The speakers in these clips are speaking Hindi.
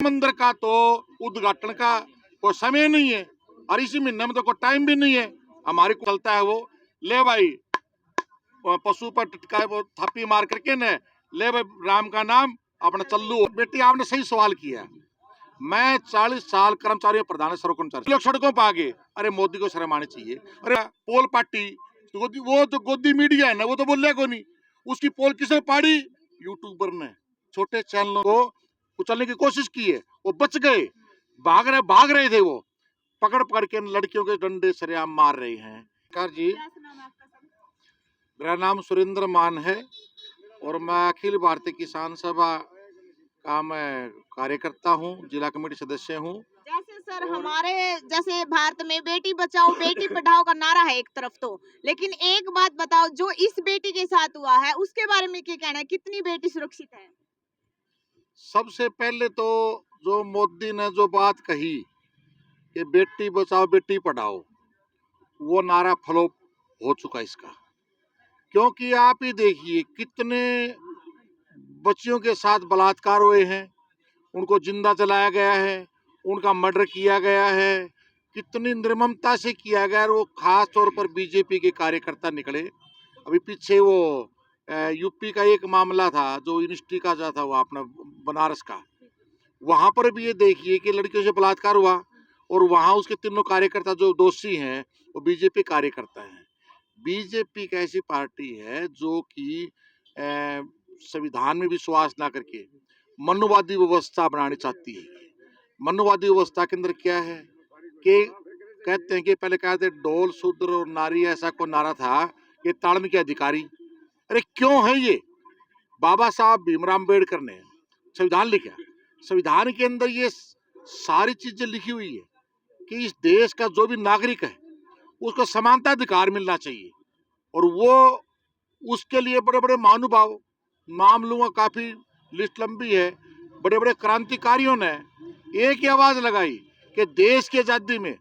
मंदिर का तो उद्घाटन का कोई समय नहीं है, और इसी महीने में तो कोई टाइम भी नहीं है। हमारे को चलता है वो, ले भाई पशु पर टिटका वो थापी मार करके न, ले भाई राम का नाम अपना चल्लू। बेटी आपने सही सवाल किया। मैं 40 साल कर्मचारी प्रधान कर्मचारी लोग सड़कों पर आ गए, अरे मोदी को शर्म आनी चाहिए। अरे पोल पार्टी वो तो गोदी मीडिया है ना, वो तो बोले को नहीं। उसकी पोल किसने पाड़ी? यूट्यूबर ने, छोटे चैनलों को कुचलने की कोशिश की है, वो बच गए। भाग रहे थे, वो पकड़ पकड़ के लड़कियों के डंडे सरेआम मार रहे हैं। जी, मेरा नाम सुरेंद्र मान है और मैं अखिल भारतीय किसान सभा का मैं कार्यकर्ता हूँ, जिला कमेटी सदस्य हूँ। जैसे सर हमारे जैसे भारत में बेटी बचाओ बेटी पढ़ाओ का नारा है एक तरफ तो, लेकिन एक बात बताओ, जो इस बेटी के साथ हुआ है उसके बारे में क्या कहना है? कितनी बेटी सुरक्षित है? सबसे पहले तो जो मोदी ने जो बात कही कि बेटी बचाओ बेटी पढ़ाओ, वो नारा फ्लॉप हो चुका इसका। क्योंकि आप ही देखिए कितने बच्चियों के साथ बलात्कार हुए हैं, उनको जिंदा जलाया गया है, उनका मर्डर किया गया है, कितनी निर्ममता से किया गया। वो खास तौर पर बीजेपी के कार्यकर्ता निकले। अभी पीछे वो यूपी का एक मामला था, जो यूनिवर्सिटी का जो था, वो अपना बनारस का, वहां पर भी ये देखिए कि लड़कियों से बलात्कार हुआ, और वहां उसके तीनों कार्यकर्ता जो दोषी हैं वो बीजेपी कार्यकर्ता हैं। बीजेपी एक ऐसी पार्टी है जो कि संविधान में विश्वास ना करके मनुवादी व्यवस्था बनानी चाहती है। मनुवादी व्यवस्था के अंदर क्या है कि कहते हैं कि पहले कहते हैं ढोल शूद्र और नारी, ऐसा कोई नारा था कि ताड़न के अधिकारी। अरे क्यों है ये? बाबा साहब भीमराव अम्बेडकर ने संविधान लिखा, संविधान के अंदर ये सारी चीजें लिखी हुई है कि इस देश का जो भी नागरिक है उसको समानता अधिकार मिलना चाहिए। और वो उसके लिए बड़े बड़े महानुभाव, नाम लूंगा, काफी लिस्ट लंबी है, बड़े बड़े क्रांतिकारियों ने एक ही आवाज लगाई कि देश की आजादी में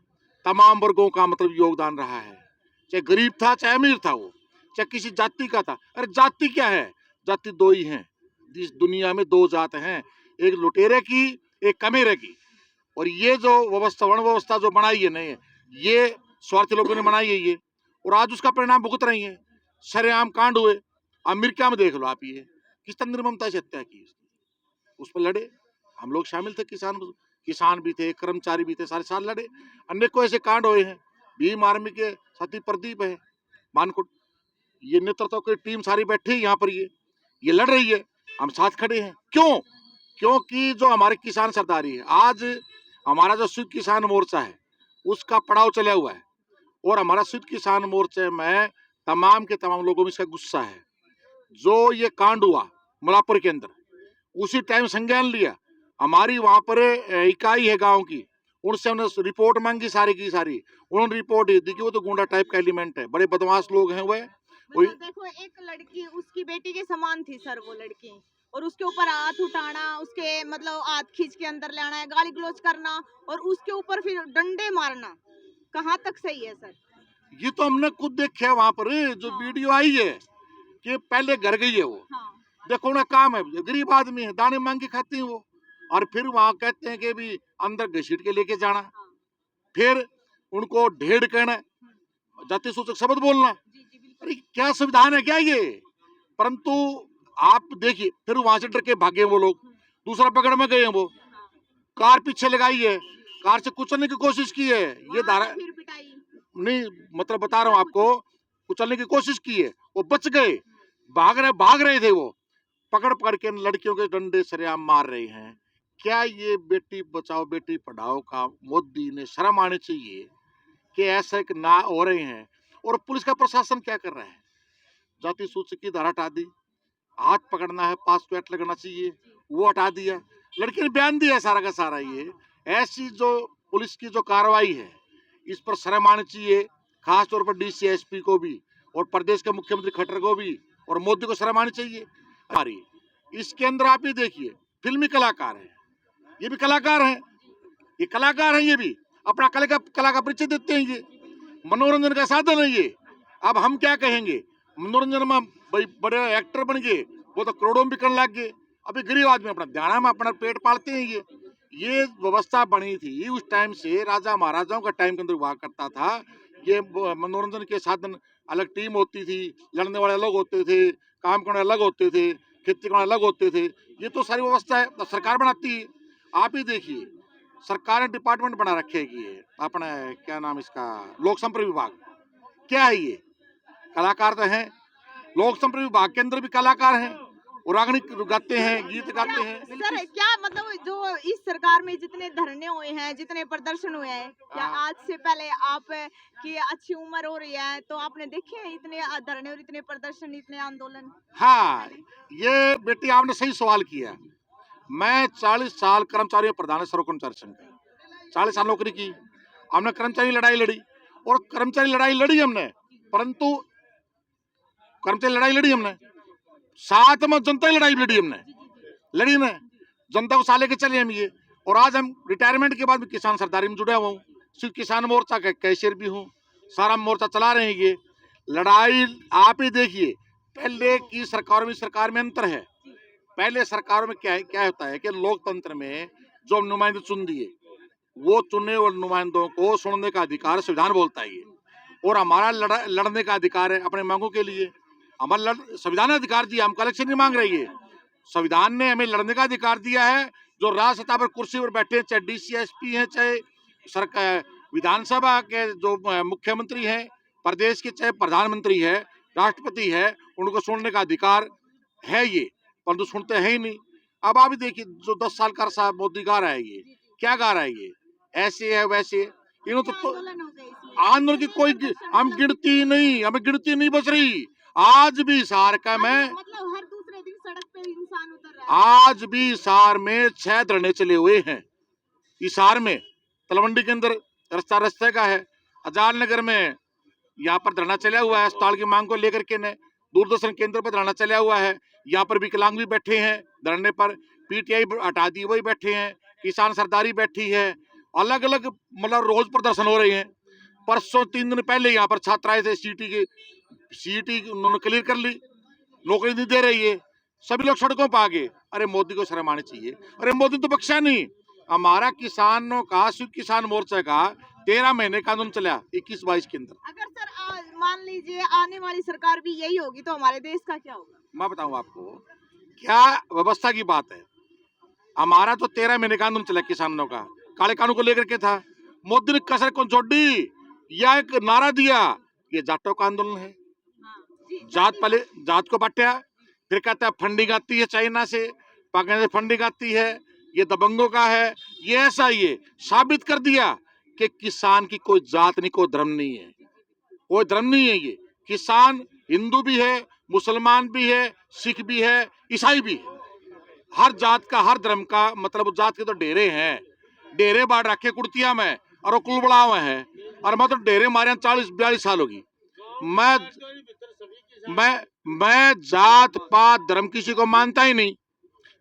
तमाम वर्गों का मतलब योगदान रहा है, चाहे गरीब था चाहे अमीर था, वो चाहे किसी जाति का था। अरे जाति क्या है? जाति दो ही हैं इस दुनिया में, दो जात हैं, एक लुटेरे की, एक कमेरे की। और ये जो व्यवस्था, वर्ण व्यवस्था जो बनाई है नहीं, ये स्वार्थी लोगों ने बनाई है ये, और आज उसका परिणाम भुगत रही है। सरेआम कांड हुए, अमेरिका में देख लो आप, ये किस तरह निर्ममता से हत्या की, उस पर लड़े। हम लोग शामिल थे, किसान भी थे, कर्मचारी भी थे, सारे साथ लड़े। अनेकों ऐसे कांड हुए हैं। भीम आर्मी के साथी प्रदीप है मानकोट, ये नेतृत्व की टीम सारी बैठी है यहाँ पर, ये लड़ रही है, हम साथ खड़े हैं। क्यों? क्योंकि जो हमारे किसान सरदारी है, आज हमारा जो संयुक्त किसान मोर्चा है उसका पड़ाव चला हुआ है, और हमारा संयुक्त किसान मोर्चे में तमाम के तमाम लोगों में इसका गुस्सा है। जो ये कांड हुआ मुलापुर के अंदर, उसी टाइम संज्ञान लिया, हमारी वहां पर इकाई है गांव की, उनसे उन्होंने रिपोर्ट मांगी सारी की सारी, उन्होंने रिपोर्ट दी कि वो तो गुंडा टाइप का एलिमेंट है, बड़े बदमाश लोग हैं वह। मतलब देखो, एक लड़की उसकी बेटी के समान थी सर वो लड़की, और उसके ऊपर हाथ उठाना, उसके मतलब हाथ खींच के अंदर ले आना, गाली गलौज करना, और उसके ऊपर फिर डंडे मारना, कहाँ तक सही है सर? ये तो हमने खुद देखा वहां पर, जो वीडियो आई है कि पहले घर गई है वो। हाँ। देखो ना, काम है, गरीब आदमी है, दाने मांग के खाती है वो, और फिर वहां कहते हैं कि भी अंदर घसीट के लेके जाना, फिर उनको ढेड़ कहना, जाति सूचक शब्द बोलना। अरे क्या संविधान है क्या ये? परंतु आप देखिए, फिर वहां से डर के भागे वो लोग, दूसरा पकड़ में गए हैं वो, कार पीछे लगाई है, कार से कुचलने की कोशिश की है, ये धारा नहीं, मतलब बता रहा हूँ आपको, कुचलने की कोशिश की है, वो बच गए। भाग रहे थे वो, पकड़ पकड़ के लड़कियों के डंडे सरेआम मार रहे हैं। क्या ये बेटी बचाओ बेटी पढ़ाओ का मोदी ने शर्म आनी चाहिए कि ऐसा एक ना हो रहे हैं? और पुलिस का प्रशासन क्या कर रहा है? जाति सूचक की धारा हटा दी, हाथ पकड़ना है, 5 एक्ट लगना चाहिए, वो हटा दिया। लड़की ने बयान दिया सारा का सारा। ये ऐसी जो पुलिस की जो कार्रवाई है, इस पर शर्म आनी चाहिए, खास तौर पर डीसी एसपी को भी, और प्रदेश के मुख्यमंत्री खट्टर को भी, और मोदी को शर्म आनी चाहिए। हमारी इसके अंदर आप ही देखिए, फिल्मी कलाकार है, ये भी कलाकार हैं, ये कलाकार हैं, ये भी अपना कला का परिचय देते हैं। ये मनोरंजन का साधन है ये। अब हम क्या कहेंगे, मनोरंजन में भाई बड़े एक्टर बन गए, वो तो करोड़ों में बिकने लग गए। अभी गरीब आदमी अपना ध्यान में अपना पेट पालते हैं। ये व्यवस्था बनी थी उस टाइम से, राजा महाराजाओं का टाइम के अंदर हुआ करता था। ये मनोरंजन के साधन, अलग टीम होती थी, लड़ने वाले अलग होते थे, काम करने अलग होते थे, खेती करने अलग होते थे। ये तो सारी व्यवस्था है तो सरकार बनाती है। आप ही देखिए, सरकार ने डिपार्टमेंट बना रखे है कि ये अपना क्या नाम इसका, लोक संपर्क विभाग। क्या है ये? कलाकार तो हैं, लोक संपर्क विभाग के अंदर भी कलाकार हैं, रागनी गाते हैं, गीत गाते हैं। सर क्या मतलब जो इस सरकार में जितने धरने हुए हैं, जितने प्रदर्शन हुए हैं, क्या हाँ। आज से पहले आप की अच्छी उम्र हो रही है तो आपने देखे हैं इतने धरने और इतने प्रदर्शन, इतने आंदोलन? हाँ, ये बेटी आपने सही सवाल किया। मैं 40 साल कर्मचारी प्रधान है सर्व कर्मचारी संघ का, 40 साल नौकरी की। हमने कर्मचारी लड़ाई लड़ी, और कर्मचारी लड़ाई लड़ी हमने, परंतु कर्मचारी लड़ाई लड़ी हमने, साथ में जनता की लड़ाई लड़ी हमने, लड़ी ने जनता को साले के चले हम ये। और आज हम रिटायरमेंट के बाद भी किसान सरदारी में जुड़ा हुआ हूँ, सिर्फ किसान मोर्चा का कैशियर भी हूँ, सारा मोर्चा चला रहे हैं। ये लड़ाई आप ही देखिए, पहले की सरकार में अंतर है। पहले सरकारों में क्या होता है कि लोकतंत्र में जो नुमाइंदे चुन दिए, वो चुने हुए नुमाइंदों को सुनने का अधिकार संविधान बोलता है ये। और हमारा लड़ने का अधिकार है अपने मांगों के लिए। हमारा संविधान ने अधिकार दिया, हम कलेक्शन नहीं मांग रही है, संविधान ने हमें लड़ने का अधिकार दिया है। जो राज सत्ता पर कुर्सी पर बैठे हैं, चाहे डीसी एसपी हैं, चाहे सरकार विधानसभा के जो मुख्यमंत्री हैं प्रदेश के, चाहे प्रधानमंत्री है, राष्ट्रपति है, उनको सुनने का अधिकार है ये, परंतु सुनते हैं ही नहीं। अब आप देखिए, जो 10 साल का अरसा मोदी गा रहा है, ये क्या गा रहा है, ये ऐसे है वैसे। इन्हों तो आंदोलन हो गए इसमें। आंदोलन की कोई हम गिनती नहीं, हमें गिनती नहीं बच रही। आज भी हिसार का मैं, मतलब हर दूसरे दिन सड़क पे इंसान उतर रहा है। आज भी हिसार में 6 धरने चले हुए हैं। हिसार में, तलवंडी के अंदर रास्ते का है, आजाद नगर में यहाँ पर धरना चला हुआ है अस्पताल की मांग को लेकर के ने, दूरदर्शन केंद्र पर धरना चला हुआ है। यहाँ पर विकलांग भी बैठे हैं धरने पर, पीटीआई हटा दी वही बैठे हैं, किसान सरदारी बैठी है, अलग अलग मतलब रोज प्रदर्शन हो रहे हैं। परसों 3 दिन पहले यहाँ पर छात्र आए थे, सीटी उन्होंने क्लियर कर ली, नौकरी नहीं दे रही है, सभी लोग सड़कों पर आ गए। अरे मोदी को शर्म आनी चाहिए। अरे मोदी तो बख्शा नहीं। हमारा किसानों का, संयुक्त किसान मोर्चा का 13 महीने का आंदोलन चला 21-22 के अंदर। अगर सर मान लीजिए आने वाली सरकार भी यही होगी तो हमारे देश का क्या होगा? मैं बताऊं आपको, क्या व्यवस्था की बात है। हमारा तो 13 महीने का आंदोलन चला किसानों का, काले कानून को लेकर के था। मोदी ने कसर को जोड़ी या एक नारा दिया, ये जाटों का आंदोलन है। जात पहले जात को बांटा, फिर कहता है फंडिंग आती है चाइना से, पाकिस्तान से फंडिंग आती है, ये दबंगों का है। ये ऐसा ये साबित कर दिया कि किसान की कोई जात नहीं, कोई धर्म नहीं है, कोई धर्म नहीं है। ये किसान हिंदू भी है, मुसलमान भी है, सिख भी है, ईसाई भी है, हर जात का, हर धर्म का, मतलब जात के तो डेरे हैं, डेरे बांट रखे कुर्तिया में, और वो कुल बड़ा हुआ है। और मैं तो डेरे मारे 40-42 साल होगी। मैं जात पात धर्म किसी को मानता ही नहीं।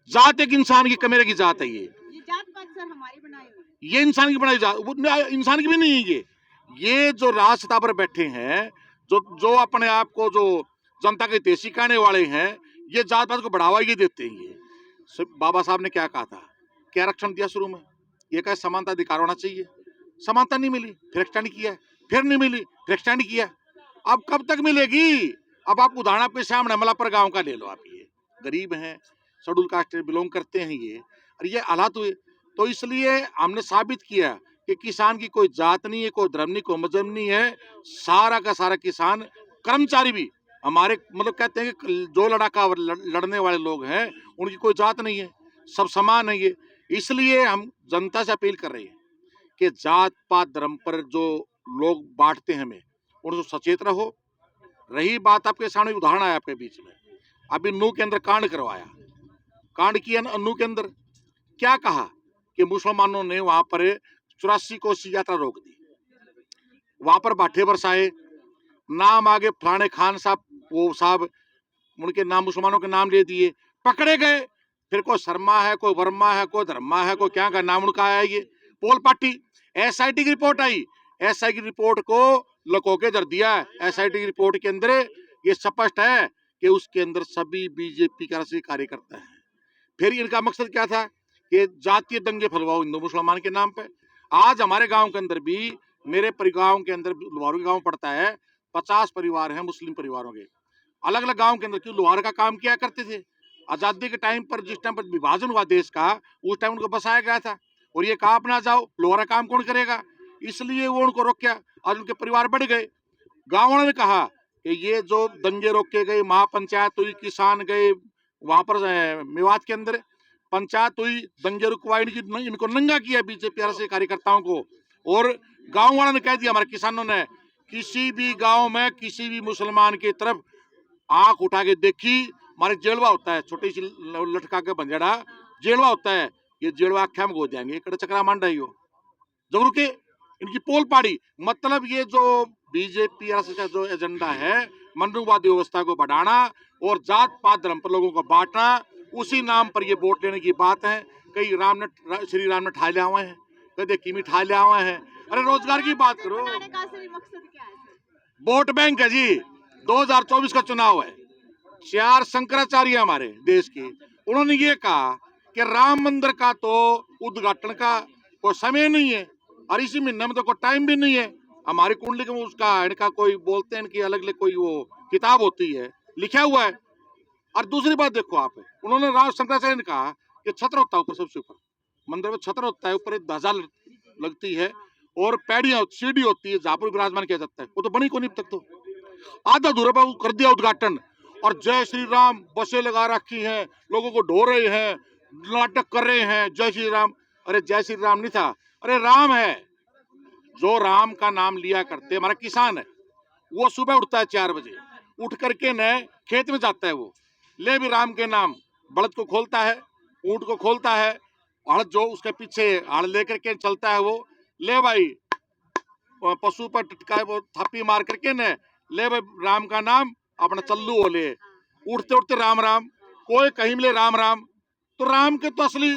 जात एक इंसान की, कमेरे की जात है। ये जात पात सर हमारी बनाई हुई, ये इंसान की बनाई जात, वो इंसान की भी नहीं है। ये जो राज सत्ता पर बैठे हैं, जो अपने आप को जो जनता के देशी कहने वाले हैं, ये जात पात को बढ़ावा ये देते हैं। ये बाबा साहब ने क्या कहा था, क्या आरक्षण दिया शुरू में, ये कहा समानता अधिकार होना चाहिए, समानता नहीं मिली, फिर एक्सटेंड किया, फिर नहीं मिली, फिर एक्सटेंड किया। अब कब तक मिलेगी? अब आप उदाहरण आपके सामने मलापर गांव का ले लो। आप ये गरीब हैं, शेड्यूल कास्ट बिलोंग करते हैं ये, और ये हालात हुए। तो इसलिए हमने साबित किया कि किसान की कोई जात नहीं है, कोई धर्म नहीं, कोई मजहब नहीं है, सारा का सारा किसान। कर्मचारी भी हमारे मतलब कहते हैं कि जो लड़ने वाले लोग हैं उनकी कोई जात नहीं है, सब समान है ये। इसलिए हम जनता से अपील कर रहे हैं कि जात पात धर्म पर जो लोग बांटते हैं हमें, उनको सचेत रहो। रही बात, आपके सामने उदाहरण आया आपके बीच में, अभी नूह के अंदर कांड करवाया, कांड किया नूह के अंदर, क्या कहा कि मुसलमानों ने वहां पर 84 कोसी यात्रा रोक दी, वहां पर बाठे बरसाए, नाम आगे फलाने खान साहब, वो साहब, उनके नाम मुसलमानों के नाम ले दिए, पकड़े गए। फिर कोई शर्मा है, कोई वर्मा है, कोई धर्मा है, कोई क्या का नाम उनका आया, ये पोल पार्टी। एसआईटी की रिपोर्ट आई, एसआई की रिपोर्ट को लको के धर दिया। एसआईटी की रिपोर्ट के अंदर ये स्पष्ट है कि उसके अंदर सभी बीजेपी का कार्यकर्ता है। फिर इनका मकसद क्या था कि जातीय दंगे फैलवाओ हिंदू मुसलमान के नाम पे। आज हमारे गांव के अंदर भी, मेरे गांव के अंदर लोहारू गांव पड़ता है, 50 परिवार हैं मुस्लिम परिवारों के, अलग अलग गांव के अंदर। क्यों? लोहार का काम किया करते थे। आजादी के टाइम पर, जिस टाइम पर विभाजन हुआ देश का, उस टाइम उनको बसाया गया था और ये कहा अपना जाओ, लोहारा काम कौन करेगा, इसलिए वो उनको रोका। आज उनके परिवार बढ़ गए। गांव वालों ने कहा कि ये जो दंगे रोके गए, महापंचायत हुई, किसान गए वहां पर मेवात के अंदर पंचायत हुई, दंगे रुकवाई, इनको नंगा किया बीजेपी से कार्यकर्ताओं को। और गांव वालों ने कह दिया, हमारे किसानों ने, किसी भी गांव में किसी भी मुसलमान की तरफ आंख उठा के देखी, हमारे जेलवा होता है, छोटी सी लटका के बंजेड़ा जेलवा होता है, ये जेलवा आख्या में गो जाएंगे, कड़े चक्रा मान रही हो जरूर के इनकी पोल पाड़ी। मतलब ये जो बीजेपी का जो एजेंडा है, मनुवादी व्यवस्था को बढ़ाना और जात पात धर्म पर लोगों को बांटना, उसी नाम पर ये वोट लेने की बात है। कई श्री राम ने ठा लिया हुए हैं, कदे किमी ठा लिया हुए हैं। अरे रोजगार की बात करो। मकसद क्या है? वोट बैंक है जी। 2024 का चुनाव है, 4 शंकराचार्य हमारे देश के, उन्होंने ये कहा कि राम मंदिर का तो उद्घाटन का कोई समय नहीं है और इसी महीने में तो कोई टाइम भी नहीं है। हमारी कुंडली में उसका इनका कोई बोलते हैं कि अलग अलग कोई वो किताब होती है, लिखा हुआ है। और दूसरी बात देखो आप, उन्होंने राम शंकराचार्य ने कहा कि छत्र होता है ऊपर, सबसे ऊपर मंदिर में छत्र होता है, ऊपर एक ध्वजा लगती है और पैड़ियां सीढ़ी होती है जहाँ पर विराजमान किया जाता है। वो तो बनी को नहीं अब तक, तो आधा अधूरा पर कर दिया उद्घाटन। और जय श्री राम बसें लगा रखी हैं, लोगों को ढो रहे हैं, नाटक कर रहे हैं, जय श्री राम। अरे जय श्री राम नहीं था, अरे राम है। जो राम का नाम लिया करते, हमारा किसान है, वो सुबह उठता है 4 बजे, उठ करके न खेत में जाता है, वो ले भी राम के नाम, बलद को खोलता है, ऊंट को खोलता है, हड़ जो उसके पीछे हड़ लेकर के चलता है, वो ले भाई पशु पर टिटका वो थापी मार करके न ले भाई राम का नाम अपना चल्लू हो ले, उठते उठते राम राम, कोई कहीं मिले राम राम। तो राम के तो असली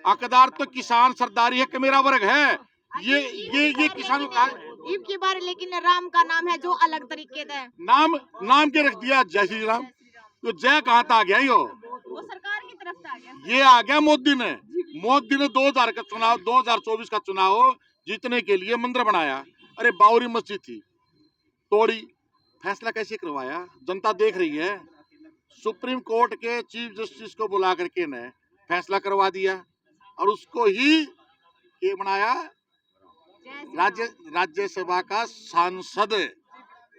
हकदार तो किसान सरदारी है कि मेरा वर्ग है। ये किसानों का इनकी बार, लेकिन राम का नाम है जो अलग तरीके का है। नाम के रख दिया जय श्री राम। तो जय कहाँ था आ गया वो सरकार की तरफ से आ गया, ये आ गया मोदी ने। मोदी ने 2024 का चुनाव जीतने के लिए मंदिर बनाया। अरे बावरी मस्जिद थी, तोड़ी, फैसला कैसे करवाया, जनता देख रही है। सुप्रीम कोर्ट के चीफ जस्टिस को बुला करके ने फैसला करवा दिया और उसको ही ये बनाया राज्यसभा का सांसद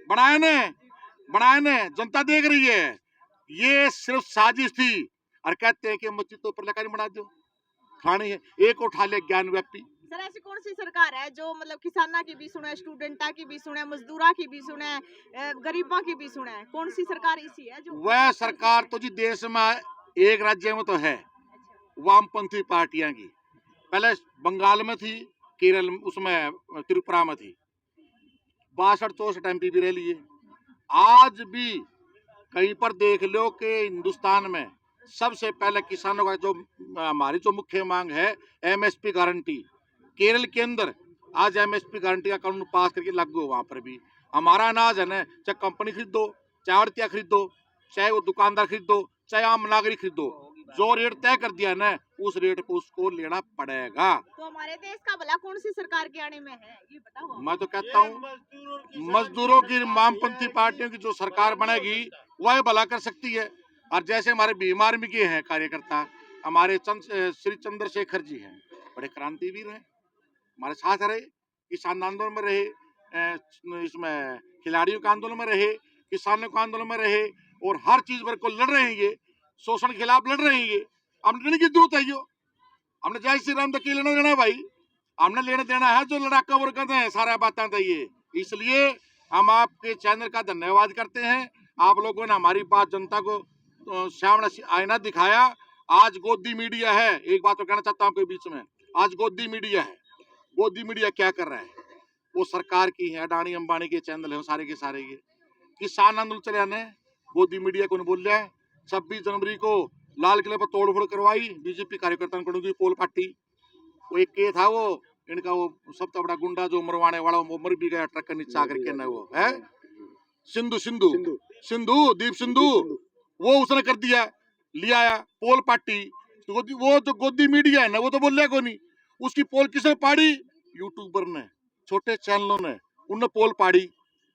बनाया ने। जनता देख रही है, ये सिर्फ साजिश थी। और कहते हैं कि मस्जिद तो ऊपर लगा नहीं, बना दो, खानी है, एक उठा ले ज्ञान व्यापी। सर ऐसी कौन सी सरकार है जो मतलब किसाना की भी सुने, स्टूडेंटा की भी सुने, मजदूरा की भी सुने, गरीबा की भी सुने? कौन सी सरकार इसी है जो? वह सरकार तो जी देश में एक राज्य में तो है, वामपंथी पार्टियां की। पहले बंगाल में थी, केरल उसमें त्रिपुरा में थी, 62-64 एमपी भी रह लिए। आज भी कहीं पर देख लो कि हिंदुस्तान में सबसे पहले किसानों का जो हमारी जो मुख्य मांग है एमएसपी गारंटी, केरल के अंदर आज एमएसपी गारंटी का कानून पास करके लागू हो। वहां पर भी हमारा अनाज है ना, चाहे कंपनी खरीदो, चाहे आड़तिया खरीदो, चाहे वो दुकानदार खरीदो, चाहे आम नागरिक खरीदो, जो रेट तय कर दिया ना उस रेट पे उसको लेना पड़ेगा। तो हमारे देश का भला कौन सी सरकार के आने में है, ये बताओ। मैं तो कहता हूँ मजदूरों की वामपंथी पार्टियों की जो सरकार बनेगी वह भला कर सकती है। और जैसे हमारे भीम आर्मी के हैं कार्यकर्ता, हमारे श्री चंद्रशेखर जी हैं, बड़े क्रांतिवीर हैं, हमारे साथ रहे, किसान आंदोलन में रहे, इसमें खिलाड़ियों के आंदोलन में रहे, किसानों के आंदोलन में रहे और हर चीज पर को लड़ रहे हैं, ये शोषण के खिलाफ लड़ रहे हैं। ये हमने लेने की जरूरत है, यो हमने जय श्री राम तक लेना देना है भाई, हमने लेना देना है जो लड़ाका वर्ग है, सारा बातें ये। इसलिए हम आपके चैनल का धन्यवाद करते हैं। आप लोगों ने हमारी बात जनता को सामने आईना दिखाया। आज गोदी मीडिया है, एक बात तो कहना चाहता हूँ आपके बीच में, आज गोदी मीडिया है। गोदी मीडिया क्या कर रहा है, वो सरकार की है, अडानी अंबानी के चैनल है सारे के सारे। ये किसान आंदोलन चले आने, गोदी मीडिया को बोल रहा है। 26 जनवरी को लाल किले पर तोड़फोड़ करवाई बीजेपी कार्यकर्ताओं को, पोल पार्टी, वो एक के था वो इनका वो सबसे बड़ा गुंडा जो मरवाने वाला, वो मर भी गया ट्रक के नीचे आकर के, वो है दीप सिंधु, वो उसने कर दिया, लिया पोल पार्टी, तो वो तो गोदी मीडिया है ना, वो तो बोल को नहीं। उसकी पोल किसने पाड़ी? यूट्यूबर ने, छोटे चैनलों ने, उनने पोल पाड़ी,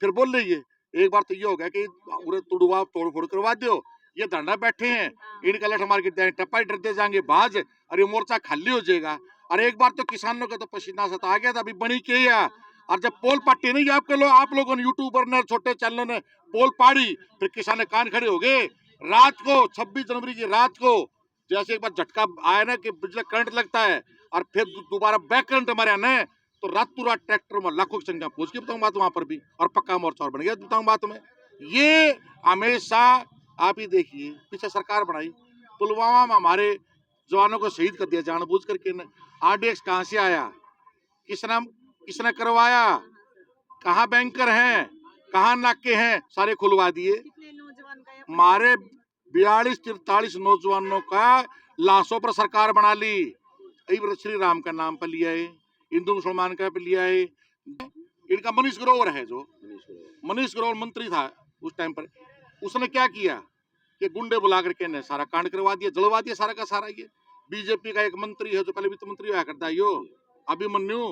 फिर बोल रही है। एक बार तो ये हो गया कि पूरे तुड़वा तोड़ फोड़ करवा दो, ये धरना बैठे हैं, इनका लठ मार के टप्पा डरते जाएंगे बाज, अरे मोर्चा खाली हो जाएगा। और एक बार तो किसानों का तो पसीना सता आ गया था, अभी बनी के या। और जब पोल पट्टी नहीं आप लोगों ने, यूट्यूबर ने, छोटे चैनलों ने पोल पाड़ी, फिर किसान ने कान खड़े हो गए। रात को 26 जनवरी की रात को जैसे एक बार झटका आया ना कि बिजली करंट लगता है, और फिर दोबारा बैक करंट हमारे आना है, तो रातों रात ट्रैक्टर में लाखों की संख्या पहुंच गई, बताऊं बात वहां पर भी, और पक्का मोर्चा और बन गया, बताऊं बात में। ये हमेशा आप ही देखिए, पीछे सरकार बनाई, पुलवामा में हमारे जवानों को शहीद कर दिया जानबूझ करके। RDX कहां से आया, किसने करवाया, कहाँ बैंकर हैं, कहाँ नाके हैं, सारे खुलवा दिए। हमारे 42-43 नौजवानों का लाशों पर सरकार बना ली। श्री राम का नाम पर लिया है, हिंदू मुसलमान का पे लिया है। इनका मनीष ग्रोवर है, जो मनीष ग्रोवर मंत्री था उस टाइम पर, उसने क्या किया कि गुंडे बुला करके ने सारा कांड करवा दिया, जलवा दिया सारा का सारा। ये बीजेपी का एक मंत्री है जो पहले वित्त मंत्री हुआ करता है, यो अभिमन्यु,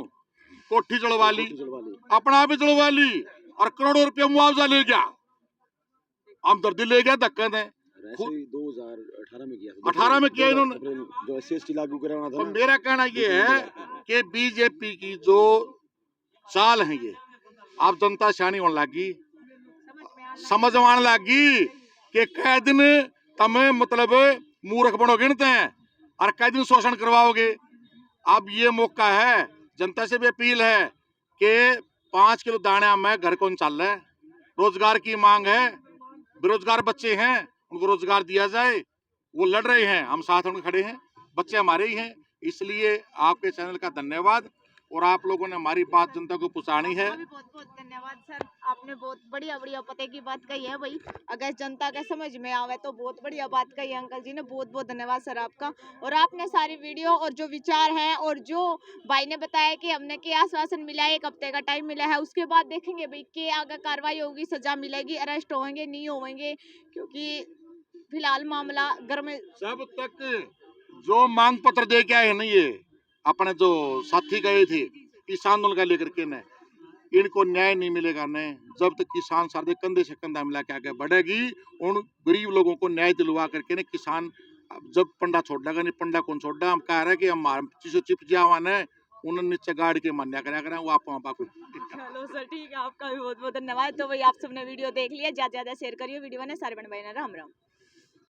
कोठी जलवा ली, अपना भी जलवा ली, और करोड़ों रुपया मुआवजा ले गया, हमदर्दी ले गया, धक्का दे। 2018 में किया, 18 में किया इन्होंने, जो SC लागू करवाना था। तो मेरा कहना ये है कि बीजेपी की जो चाल है, ये आप जनता सियानी होने लगी, समझ में आने लगी कि कै दिन तमें मतलब मूर्ख बनो गिनते हैं, और कै दिन शोषण करवाओगे। अब ये मौका है, जनता से भी अपील है कि 5 किलो दाने में घर कौन चल रहा है, रोजगार की मांग है, बेरोजगार बच्चे हैं, उनको रोजगार दिया जाए। वो लड़ रहे हैं, हम साथ उनके खड़े हैं, बच्चे हमारे ही हैं। इसलिए आपके चैनल का धन्यवाद, और आप लोगों ने हमारी बात जनता को पहुंचानी है। बहुत बहुत धन्यवाद सर, आपने बहुत बढ़िया बढ़िया पते की बात कही है भाई, अगर जनता के समझ में आवे तो बहुत बढ़िया बात कही है अंकल जी ने, बहुत बहुत धन्यवाद सर आपका। और आपने सारी वीडियो और जो विचार है, और जो भाई ने बताया कि हमने क्या आश्वासन मिला है, 1 हफ्ते का टाइम मिला है, उसके बाद देखेंगे भाई कि आगे कार्रवाई होगी, सजा मिलेगी, अरेस्ट होंगे नहीं होंगे, क्योंकि फिलहाल मामला घर में। जब तक जो मांग पत्र दे के आए नहीं, ये अपने जो साथी गए थे किसान आंदोलन का लेकर के ने, इनको न्याय नहीं मिलेगा ने, जब तक किसान सारे कंधे से कंधा मिला के आगे बढ़ेगी। उन गरीब लोगों को न्याय दिलवा करके ने किसान जब पंडा छोड़ देगा, नहीं पंडा कौन छोड़ रहा, हम कह रहे हैं कि हम चिप जावा ने उन्होंने नीचे गाड़ के मान्या करें, वो आप चलो सर ठीक है, आपका भी बहुत बहुत धन्यवाद। तो भाई आप सबने वीडियो देख लिया, ज्यादा ज्यादा शेयर करिए वीडियो ने, सारे बन भाई राम राम।